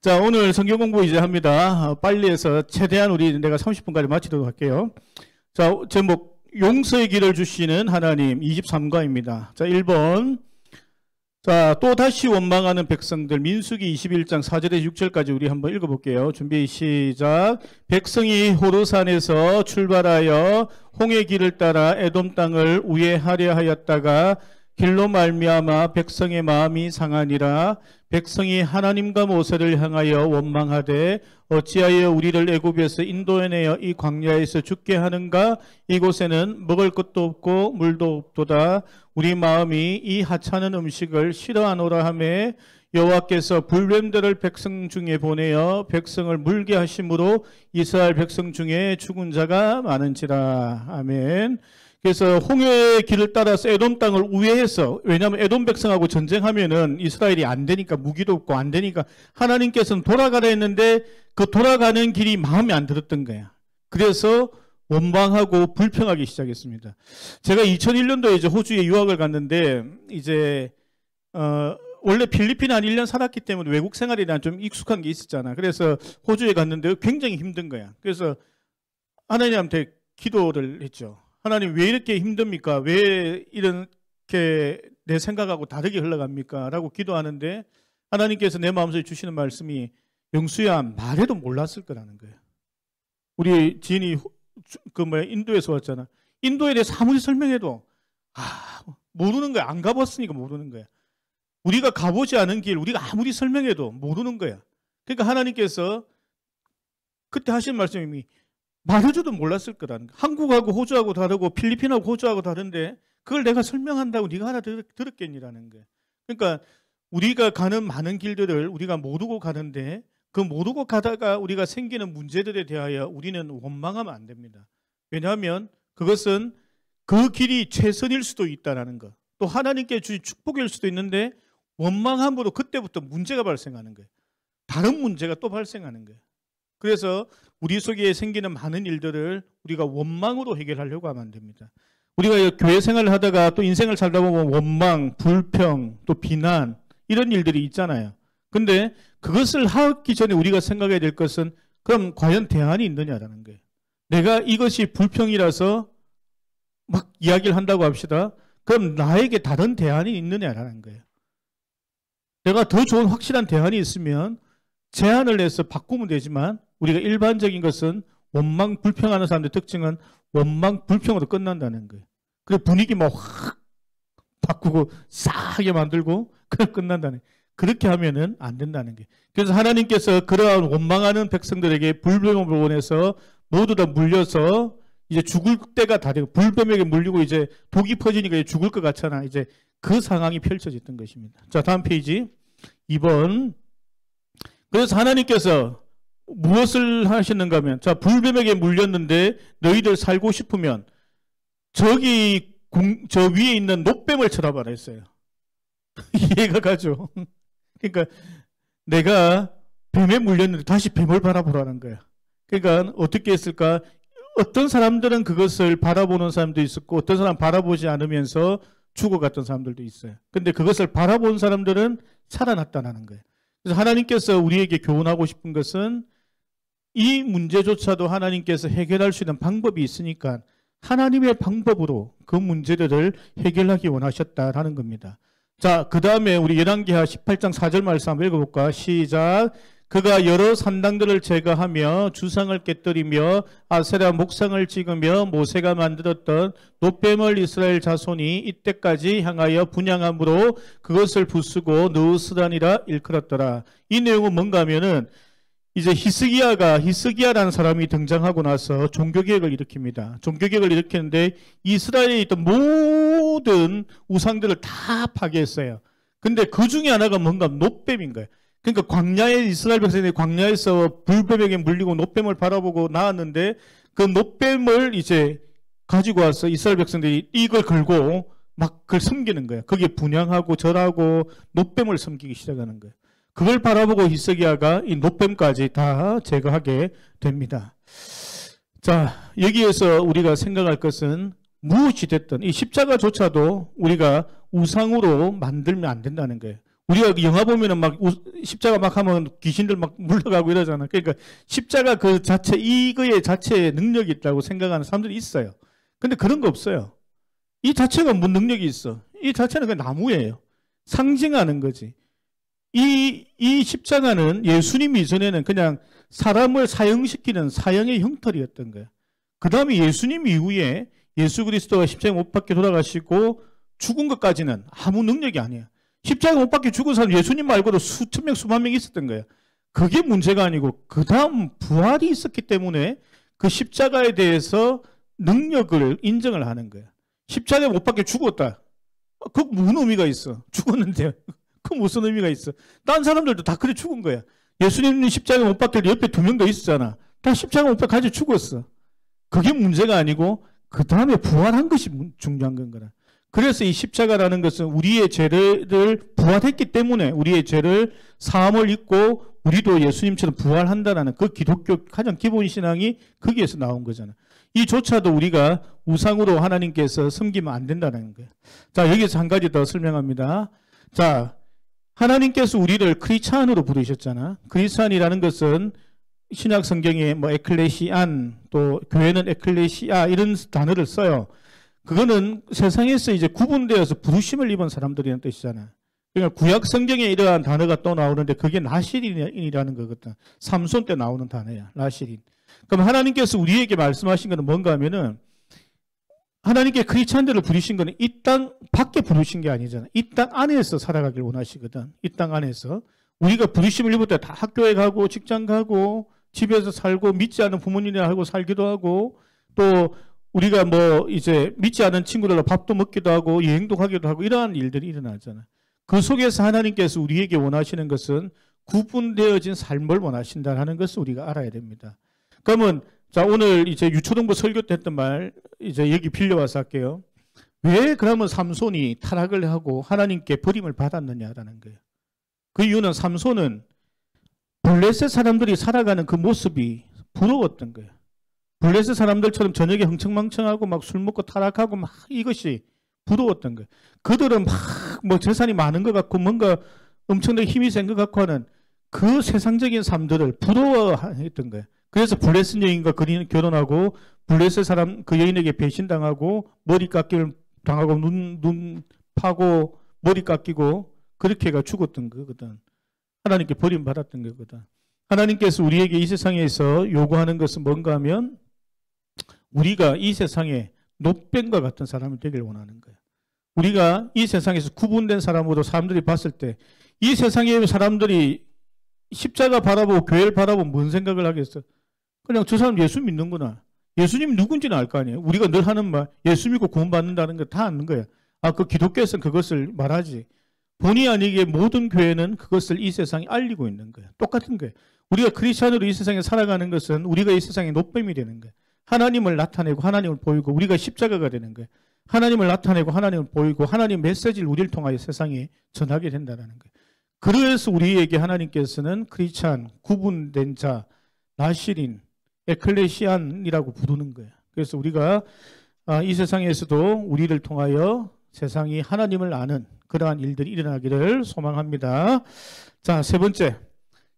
자, 오늘 성경 공부 이제 합니다. 빨리 해서 최대한 내가 30분까지 마치도록 할게요. 자, 제목, 용서의 길을 주시는 하나님 23과입니다. 자, 1번. 자, 또 다시 원망하는 백성들, 민수기 21장 4절에서 6절까지 우리 한번 읽어볼게요. 준비 시작. 백성이 호르산에서 출발하여 홍해 길을 따라 에돔 땅을 우회하려 하였다가 길로 말미암아 백성의 마음이 상하니라. 백성이 하나님과 모세를 향하여 원망하되 어찌하여 우리를 애굽에서 인도해내어 이 광야에서 죽게 하는가? 이곳에는 먹을 것도 없고 물도 없도다. 우리 마음이 이 하찮은 음식을 싫어하노라 하매 여호와께서 불뱀들을 백성 중에 보내어 백성을 물게 하심으로 이스라엘 백성 중에 죽은 자가 많은지라. 아멘. 그래서 홍해 길을 따라서 에돔 땅을 우회해서, 왜냐하면 에돔 백성하고 전쟁하면은 이스라엘이 안 되니까, 무기도 없고 안 되니까 하나님께서는 돌아가라 했는데 그 돌아가는 길이 마음에 안 들었던 거야. 그래서 원망하고 불평하기 시작했습니다. 제가 2001년도에 이제 호주에 유학을 갔는데 이제 원래 필리핀에 한 1년 살았기 때문에 외국 생활에 대한 좀 익숙한 게 있었잖아. 그래서 호주에 갔는데 굉장히 힘든 거야. 그래서 하나님한테 기도를 했죠. 하나님 왜 이렇게 힘듭니까? 왜 이렇게 내 생각하고 다르게 흘러갑니까? 라고 기도하는데 하나님께서 내 마음속에 주시는 말씀이 영수야, 말해도 몰랐을 거라는 거예요. 우리 지인이 인도에서 왔잖아. 인도에 대해서 아무리 설명해도 모르는 거야. 안 가봤으니까 모르는 거야. 우리가 가보지 않은 길, 우리가 아무리 설명해도 모르는 거야. 그러니까 하나님께서 그때 하신 말씀이 말해줘도 몰랐을 거라는 거야. 한국하고 호주하고 다르고 필리핀하고 호주하고 다른데 그걸 내가 설명한다고 네가 하나 들었겠니라는 거야. 그러니까 우리가 가는 많은 길들을 우리가 모르고 가는데 그 모르고 가다가 우리가 생기는 문제들에 대하여 우리는 원망하면 안 됩니다. 왜냐하면 그것은 그 길이 최선일 수도 있다는 것. 또 하나님께 주신 축복일 수도 있는데 원망함으로 그때부터 문제가 발생하는 거예요. 다른 문제가 또 발생하는 거예요. 그래서 우리 속에 생기는 많은 일들을 우리가 원망으로 해결하려고 하면 안 됩니다. 우리가 교회 생활을 하다가 또 인생을 살다 보면 원망, 불평, 또 비난 이런 일들이 있잖아요. 근데 그것을 하기 전에 우리가 생각해야 될 것은 그럼 과연 대안이 있느냐라는 거예요. 내가 이것이 불평이라서 막 이야기를 한다고 합시다. 그럼 나에게 다른 대안이 있느냐라는 거예요. 내가 더 좋은 확실한 대안이 있으면 제안을 해서 바꾸면 되지만 우리가 일반적인 것은 원망, 불평하는 사람들의 특징은 원망, 불평으로 끝난다는 거예요. 그래서 분위기 확 바꾸고 싸하게 만들고 그냥 끝난다는 거예요. 그렇게 하면은 안 된다는 거예요. 그래서 하나님께서 그러한 원망하는 백성들에게 불뱀을 보내서 모두 다 물려서 이제 죽을 때가 다 되고 불뱀에게 물리고 이제 독이 퍼지니까 이제 죽을 것 같잖아. 이제 그 상황이 펼쳐졌던 것입니다. 자, 다음 페이지 2번. 그래서 하나님께서 무엇을 하셨는가 하면, 자, 불뱀에게 물렸는데 너희들 살고 싶으면 저 위에 있는 놋뱀을 쳐다봐라 했어요. 이해가 가죠? 그러니까 내가 뱀에 물렸는데 다시 뱀을 바라보라는 거야. 그러니까 어떻게 했을까? 어떤 사람들은 그것을 바라보는 사람도 있었고 어떤 사람 바라보지 않으면서 죽어갔던 사람들도 있어요. 근데 그것을 바라본 사람들은 살아났다는 거예요. 그래서 하나님께서 우리에게 교훈하고 싶은 것은 이 문제조차도 하나님께서 해결할 수 있는 방법이 있으니까 하나님의 방법으로 그 문제들을 해결하기 원하셨다라는 겁니다. 자, 그 다음에 우리 열왕기하 18장 4절 말씀 한번 읽어볼까? 시작. 그가 여러 산당들을 제거하며 주상을 깨뜨리며 아세라 목상을 찍으며 모세가 만들었던 놋뱀을 이스라엘 자손이 이때까지 향하여 분향함으로 그것을 부수고 느스라니라 일컬었더라. 이 내용은 뭔가 하면은 이제 히스기야라는 사람이 등장하고 나서 종교개혁을 일으킵니다. 종교개혁을 일으키는데 이스라엘에 있던 모든 우상들을 다 파괴했어요. 근데 그 중에 하나가 뭔가 놋뱀인 거예요. 그러니까 광야에 이스라엘 백성들이 광야에서 불뱀에게 물리고 놋뱀을 바라보고 나왔는데 그 놋뱀을 이제 가지고 와서 이스라엘 백성들이 이걸 걸고 막 그걸 섬기는 거예요. 거기에 분향하고 절하고 놋뱀을 섬기기 시작하는 거예요. 그걸 바라보고 히스기야가 이 놋뱀까지 다 제거하게 됩니다. 자, 여기에서 우리가 생각할 것은 무엇이 됐든 이 십자가조차도 우리가 우상으로 만들면 안 된다는 거예요. 우리가 영화 보면은 막 십자가 막 하면 귀신들 막 물러가고 이러잖아. 그러니까 십자가 그 자체, 이거의 자체에 능력이 있다고 생각하는 사람들이 있어요. 근데 그런 거 없어요. 이 자체가 뭔 능력이 있어? 이 자체는 그냥 나무예요. 상징하는 거지. 이 십자가는 예수님이 이전에는 그냥 사람을 사형시키는 사형의 형틀이었던 거예요. 그 다음에 예수님 이후에 예수 그리스도가 십자가 못 박혀 돌아가시고 죽은 것까지는 아무 능력이 아니에요. 십자가 못 박혀 죽은 사람 예수님 말고도 수천 명, 수만 명 있었던 거예요. 그게 문제가 아니고 그 다음 부활이 있었기 때문에 그 십자가에 대해서 능력을 인정을 하는 거예요. 십자가에 못 박혀 죽었다. 그 무슨 의미가 있어? 죽었는데 그 무슨 의미가 있어? 딴 사람들도 다 그래 죽은 거야. 예수님은 십자가에 못 박힐 옆에 2명 더 있었잖아. 다 십자가 못 박혀 가지고 죽었어. 그게 문제가 아니고 그 다음에 부활한 것이 중요한 건 거라. 그래서 이 십자가라는 것은 우리의 죄를 부활했기 때문에 우리의 죄를 사함을 입고 우리도 예수님처럼 부활한다라는 그 기독교 가장 기본 신앙이 거기에서 나온 거잖아. 이조차도 우리가 우상으로 하나님께서 섬기면 안 된다는 거예요. 자, 여기서 한 가지 더 설명합니다. 자, 하나님께서 우리를 크리스찬으로 부르셨잖아. 크리스찬이라는 것은 신약 성경에 뭐 에클레시안, 또 교회는 에클레시아 이런 단어를 써요. 그거는 세상에서 이제 구분되어서 부르심을 입은 사람들이라는 뜻이잖아. 그러니까 구약 성경에 이러한 단어가 또 나오는데 그게 나실인이라는 거거든. 삼손 때 나오는 단어야. 나실인. 그럼 하나님께서 우리에게 말씀하신 것은 뭔가 하면은 하나님께 크리스찬들을 부르신 것은 이 땅 밖에 부르신 게 아니잖아. 이 땅 안에서 살아가길 원하시거든. 이 땅 안에서. 우리가 부르심을 입을 때 다 학교에 가고 직장 가고 집에서 살고 믿지 않는 부모님이랑 살기도 하고 또 우리가 뭐 이제 믿지 않은 친구들과 밥도 먹기도 하고 여행도 가기도 하고 이러한 일들이 일어나잖아. 그 속에서 하나님께서 우리에게 원하시는 것은 구분되어진 삶을 원하신다는 것을 우리가 알아야 됩니다. 그러면 자, 오늘 이제 유초동부 설교 때 했던 말 이제 여기 빌려와서 할게요. 왜 그러면 삼손이 타락을 하고 하나님께 버림을 받았느냐라는 거예요. 그 이유는 삼손은 블레셋 사람들이 살아가는 그 모습이 부러웠던 거예요. 블레셋 사람들처럼 저녁에 흥청망청하고 막 술 먹고 타락하고 막 이것이 부러웠던 거예요. 그들은 막 뭐 재산이 많은 것 같고 뭔가 엄청나게 힘이 센 것 같고 하는 그 세상적인 삶들을 부러워했던 거예요. 그래서 블레셋 여인과 그리는 결혼하고 블레셋 사람 그 여인에게 배신당하고 머리 깎기를 당하고 눈 파고 머리 깎이고 그렇게 해가 죽었던 거거든. 하나님께 버림받았던 거거든. 하나님께서 우리에게 이 세상에서 요구하는 것은 뭔가 하면 우리가 이 세상에 노뱀과 같은 사람이 되길 원하는 거예요. 우리가 이 세상에서 구분된 사람으로 사람들이 봤을 때 이 세상의 사람들이 십자가 바라보고 교회를 바라보면 뭔 생각을 하겠어? 그냥 저 사람 예수 믿는구나. 예수님 누군지는 알 거 아니에요. 우리가 늘 하는 말 예수 믿고 구원받는다는 거 다 아는 거야. 아, 그 기독교에서는 그것을 말하지. 본의 아니게 모든 교회는 그것을 이 세상에 알리고 있는 거예요. 똑같은 거예요. 우리가 크리스찬으로 이 세상에 살아가는 것은 우리가 이 세상의 노뱀이 되는 거예요. 하나님을 나타내고 하나님을 보이고 우리가 십자가가 되는 거예요. 하나님을 나타내고 하나님을 보이고 하나님 메시지를 우리를 통하여 세상에 전하게 된다는 거예요. 그래서 우리에게 하나님께서는 크리스찬, 구분된 자, 나실인, 에클레시안이라고 부르는 거예요. 그래서 우리가 이 세상에서도 우리를 통하여 세상이 하나님을 아는 그러한 일들이 일어나기를 소망합니다. 자, 세 번째.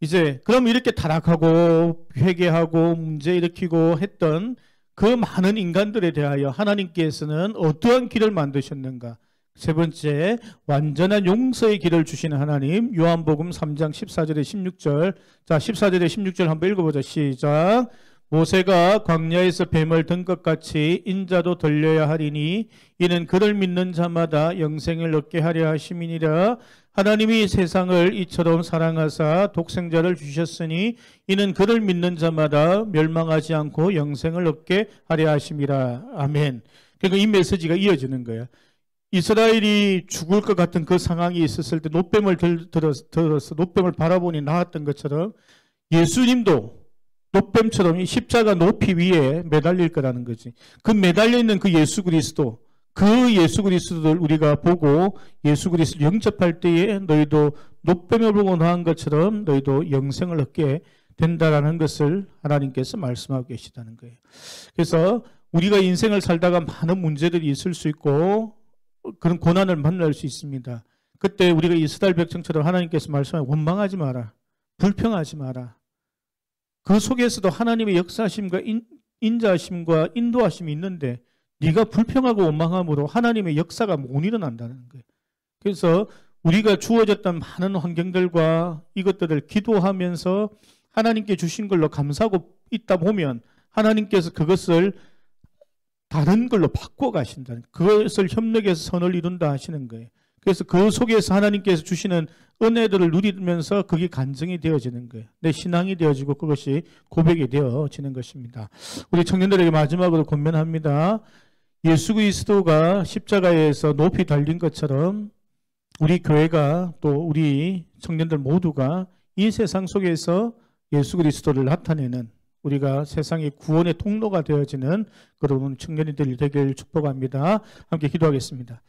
이제 그럼 이렇게 타락하고 회개하고 문제 일으키고 했던 그 많은 인간들에 대하여 하나님께서는 어떠한 길을 만드셨는가? 세 번째, 완전한 용서의 길을 주시는 하나님. 요한복음 3장 14절에 16절. 자, 14절에 16절 한번 읽어보자. 시작. 모세가 광야에서 뱀을 든 것 같이 인자도 들려야 하리니 이는 그를 믿는 자마다 영생을 얻게 하려 하심이니라. 하나님이 세상을 이처럼 사랑하사 독생자를 주셨으니 이는 그를 믿는 자마다 멸망하지 않고 영생을 얻게 하려 하심이라. 아멘. 그러니까 이 메시지가 이어지는 거예요. 이스라엘이 죽을 것 같은 그 상황이 있었을 때 노뱀을 들어서 노뱀을 바라보니 나았던 것처럼 예수님도 노뱀처럼 이 십자가 높이 위에 매달릴 거라는 거지. 그 매달려 있는 그 예수 그리스도, 그 예수 그리스도를 우리가 보고 예수 그리스도를 영접할 때에 너희도 노뱀을 보고 나은 것처럼 너희도 영생을 얻게 된다라는 것을 하나님께서 말씀하고 계시다는 거예요. 그래서 우리가 인생을 살다가 많은 문제들이 있을 수 있고 그런 고난을 만날 수 있습니다. 그때 우리가 이스라엘 백성처럼 하나님께서 말씀하신 원망하지 마라. 불평하지 마라. 그 속에서도 하나님의 역사심과 인자심과 인도하심이 있는데 네가 불평하고 원망함으로 하나님의 역사가 못 일어난다는 거예요. 그래서 우리가 주어졌던 많은 환경들과 이것들을 기도하면서 하나님께 주신 걸로 감사하고 있다 보면 하나님께서 그것을 다른 걸로 바꿔 가신다는 거예요. 그것을 협력해서 선을 이룬다 하시는 거예요. 그래서 그 속에서 하나님께서 주시는 은혜들을 누리면서 그게 간증이 되어지는 거예요. 내 신앙이 되어지고 그것이 고백이 되어지는 것입니다. 우리 청년들에게 마지막으로 권면합니다. 예수 그리스도가 십자가에서 높이 달린 것처럼 우리 교회가 또 우리 청년들 모두가 이 세상 속에서 예수 그리스도를 나타내는 우리가 세상의 구원의 통로가 되어지는 그런 청년이들 되길 축복합니다. 함께 기도하겠습니다.